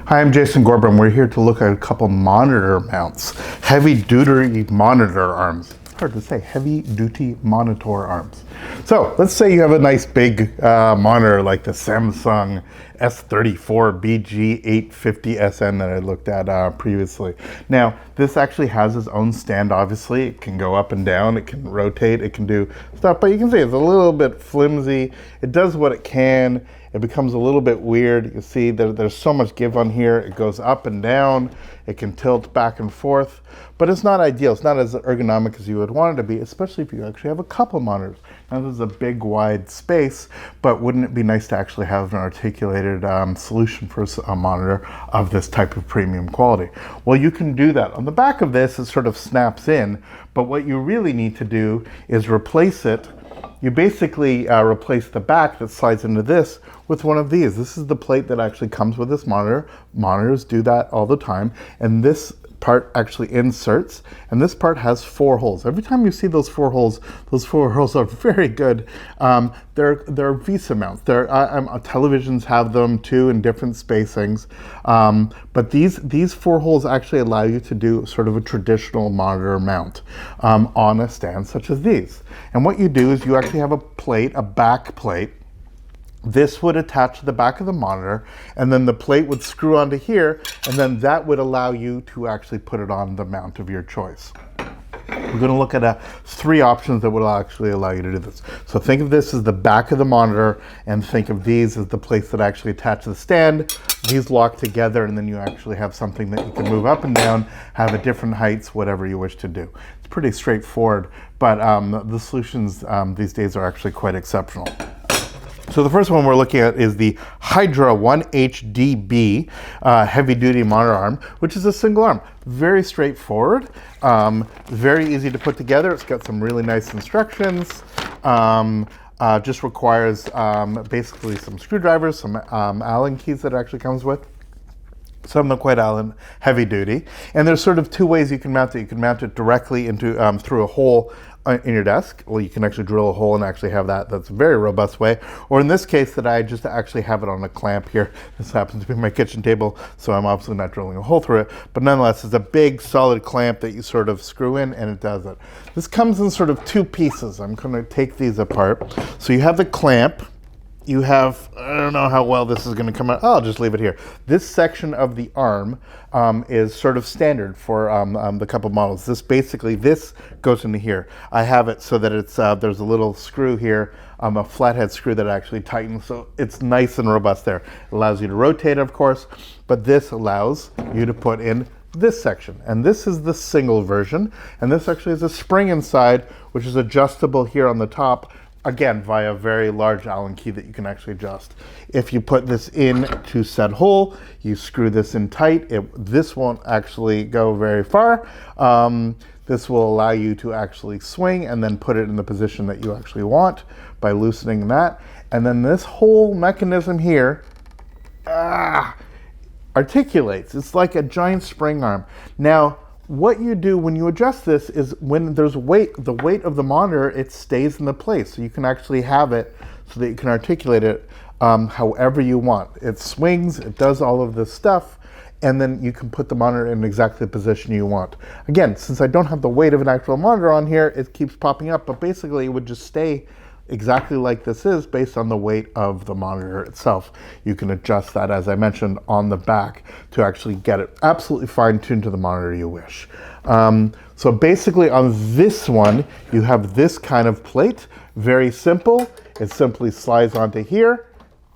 Hi, I'm Jason Gorbin. We're here to look at a couple monitor mounts. Heavy duty monitor arms. It's hard to say, heavy duty monitor arms. So let's say you have a nice big monitor like the Samsung S34 BG850SN that I looked at previously. Now, this actually has its own stand, obviously. It can go up and down, it can rotate, it can do stuff, but you can see it's a little bit flimsy. It does what it can. It becomes a little bit weird. You see that there's so much give on here. It goes up and down. It can tilt back and forth, but it's not ideal. It's not as ergonomic as you would want it to be, especially if you actually have a couple monitors. Now this is a big wide space, but wouldn't it be nice to actually have an articulated solution for a monitor of this type of premium quality? Well, you can do that. On the back of this, it sort of snaps in, but what you really need to do is replace it. You basically replace the back that slides into this with one of these. This is the plate that actually comes with this monitor. Monitors do that all the time. And this part actually inserts, and this part has 4 holes. Every time you see those 4 holes are very good. They're VESA mounts. Televisions have them too in different spacings. But these 4 holes actually allow you to do sort of a traditional monitor mount on a stand such as these. And what you do is you actually have a plate, a back plate. This would attach to the back of the monitor, and then the plate would screw onto here, and then that would allow you to actually put it on the mount of your choice. We're going to look at 3 options that will actually allow you to do this. So think of this as the back of the monitor, and think of these as the plates that actually attach to the stand. These lock together, and then you actually have something that you can move up and down, have at different heights, whatever you wish to do. It's pretty straightforward, but the solutions these days are actually quite exceptional. So the first one we're looking at is the HYDRA1HDB heavy duty monitor arm, which is a single arm. Very straightforward, very easy to put together. It's got some really nice instructions. Just requires basically some screwdrivers, some Allen keys that it actually comes with. Some of them quite heavy duty. And there's sort of 2 ways you can mount it. You can mount it directly into through a hole in your desk. Well, you can actually drill a hole and actually have that. That's a very robust way. Or in this case, that I just actually have it on a clamp here. This happens to be my kitchen table, so I'm obviously not drilling a hole through it. But nonetheless, it's a big solid clamp that you sort of screw in, and it does it. This comes in sort of 2 pieces. I'm going to take these apart. So you have the clamp. You have, I don't know how well this is going to come out. Oh, I'll just leave it here. This section of the arm is sort of standard for the couple models. This goes into here. I have it so that it's there's a little screw here, a flathead screw that actually tightens, so it's nice and robust there. It allows you to rotate, of course, but this allows you to put in this section. And this is the single version, and this actually has a spring inside, which is adjustable here on the top, again, via a very large Allen key that you can actually adjust. If you put this into said hole, you screw this in tight. This won't actually go very far. This will allow you to actually swing and then put it in the position that you actually want by loosening that. And then this whole mechanism here articulates. It's like a giant spring arm. Now, what you do when you adjust this is when there's weight, the weight of the monitor, it stays in the place. So you can actually have it so that you can articulate it however you want. It swings, it does all of this stuff, and then you can put the monitor in exactly the position you want. Again, since I don't have the weight of an actual monitor on here, it keeps popping up, but basically it would just stay exactly like this is based on the weight of the monitor itself. You can adjust that, as I mentioned, on the back to actually get it absolutely fine-tuned to the monitor you wish. So basically on this one, you have this kind of plate, very simple. It simply slides onto here,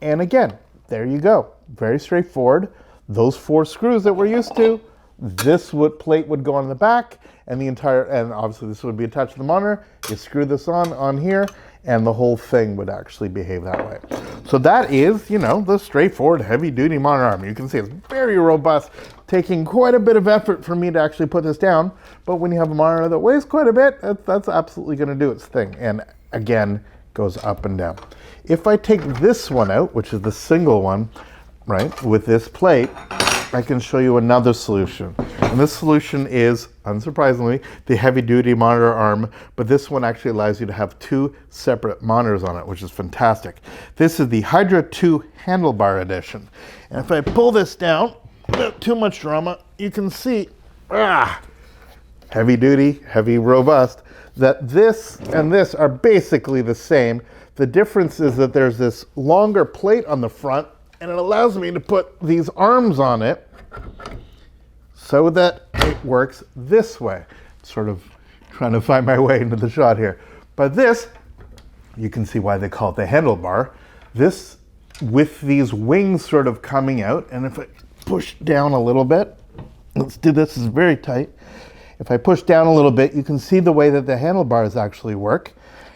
and again, there you go. Very straightforward. Those 4 screws that we're used to, this plate would go on the back, and and obviously this would be attached to the monitor. You screw this on here, and the whole thing would actually behave that way. So that is, the straightforward heavy-duty monitor arm. You can see it's very robust, taking quite a bit of effort for me to actually put this down. But when you have a monitor that weighs quite a bit, that's absolutely going to do its thing. And again, goes up and down. If I take this one out, which is the single one, right, with this plate, I can show you another solution. And this solution is, unsurprisingly, the heavy-duty monitor arm, but this one actually allows you to have 2 separate monitors on it, which is fantastic. This is the HYDRA2 Handlebar edition. And if I pull this down, without too much drama, you can see, heavy duty, heavy robust, that this and this are basically the same. The difference is that there's this longer plate on the front, and it allows me to put these arms on it so that it works this way. Sort of trying to find my way into the shot here. But this, you can see why they call it the handlebar. This, with these wings sort of coming out, and if I push down a little bit, let's do this, it's very tight. If I push down a little bit, you can see the way that the handlebars actually work.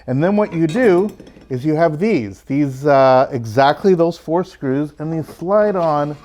And then what you do is you have these exactly those 4 screws, and these slide on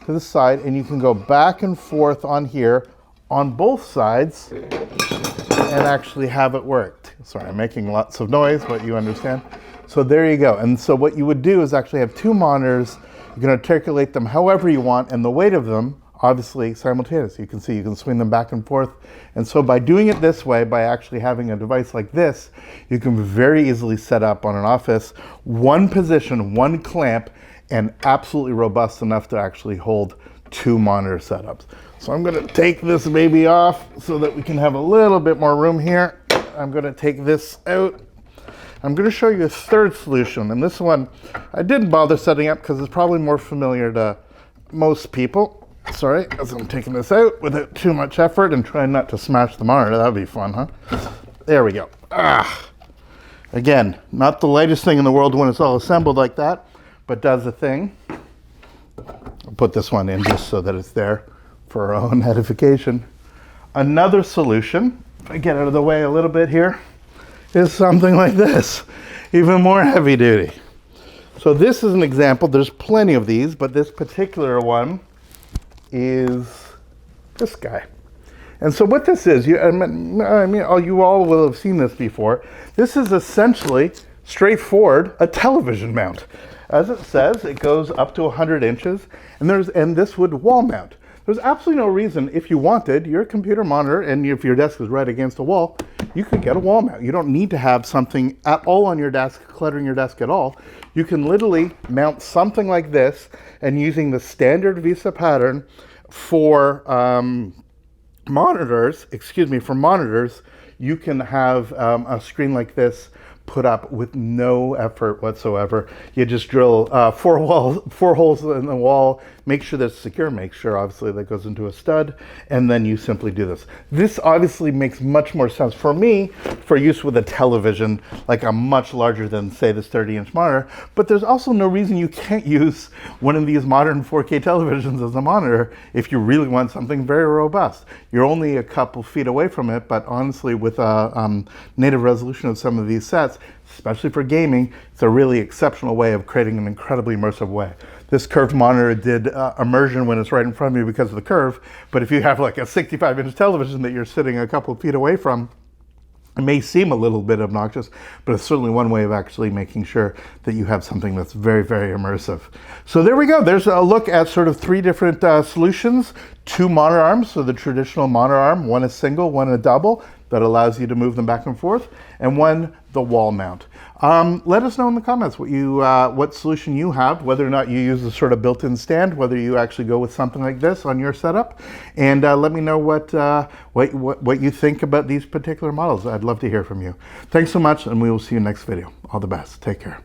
to the side, and you can go back and forth on here on both sides and actually have it worked. Sorry, I'm making lots of noise, but you understand. So there you go. And so what you would do is actually have 2 monitors. You can articulate them however you want, and the weight of them, obviously, simultaneous. You can see you can swing them back and forth. And so by doing it this way, by actually having a device like this, you can very easily set up on an office, one position, one clamp, and absolutely robust enough to actually hold 2 monitor setups. So I'm gonna take this baby off so that we can have a little bit more room here. I'm gonna take this out. I'm going to show you a third solution, and this one I didn't bother setting up because it's probably more familiar to most people. Sorry, as I'm taking this out without too much effort and trying not to smash the monitor. That'd be fun, huh? There we go. Again, not the lightest thing in the world when it's all assembled like that, but does the thing. I'll put this one in just so that it's there for our own edification. Another solution, if I get out of the way a little bit here, is something like this, even more heavy duty. So this is an example. There's plenty of these, but this particular one is this guy. And so what this is, you all will have seen this before. This is essentially straightforward a television mount. As it says, it goes up to 100 inches, and this would wall mount. There's absolutely no reason, if you wanted your computer monitor and if your desk is right against a wall, you could get a wall mount. You don't need to have something at all on your desk, cluttering your desk at all. You can literally mount something like this, and using the standard VESA pattern for monitors, you can have a screen like this put up with no effort whatsoever. You just drill 4 holes in the wall, make sure that's secure, make sure obviously that goes into a stud, and then you simply do this. This obviously makes much more sense for me for use with a television, like a much larger than say this 30-inch monitor, but there's also no reason you can't use one of these modern 4K televisions as a monitor if you really want something very robust. You're only a couple feet away from it, but honestly with a native resolution of some of these sets, especially for gaming, it's a really exceptional way of creating an incredibly immersive way. This curved monitor did immersion when it's right in front of you because of the curve, but if you have like a 65-inch television that you're sitting a couple of feet away from, it may seem a little bit obnoxious, but it's certainly one way of actually making sure that you have something that's very, very immersive. So there we go. There's a look at sort of 3 different solutions. 2 monitor arms, so the traditional monitor arm, one is single, one a double, that allows you to move them back and forth, and one the wall mount. Let us know in the comments what solution you have, whether or not you use the sort of built-in stand, whether you actually go with something like this on your setup, and let me know what you think about these particular models. I'd love to hear from you. Thanks so much, and we will see you next video. All the best. Take care.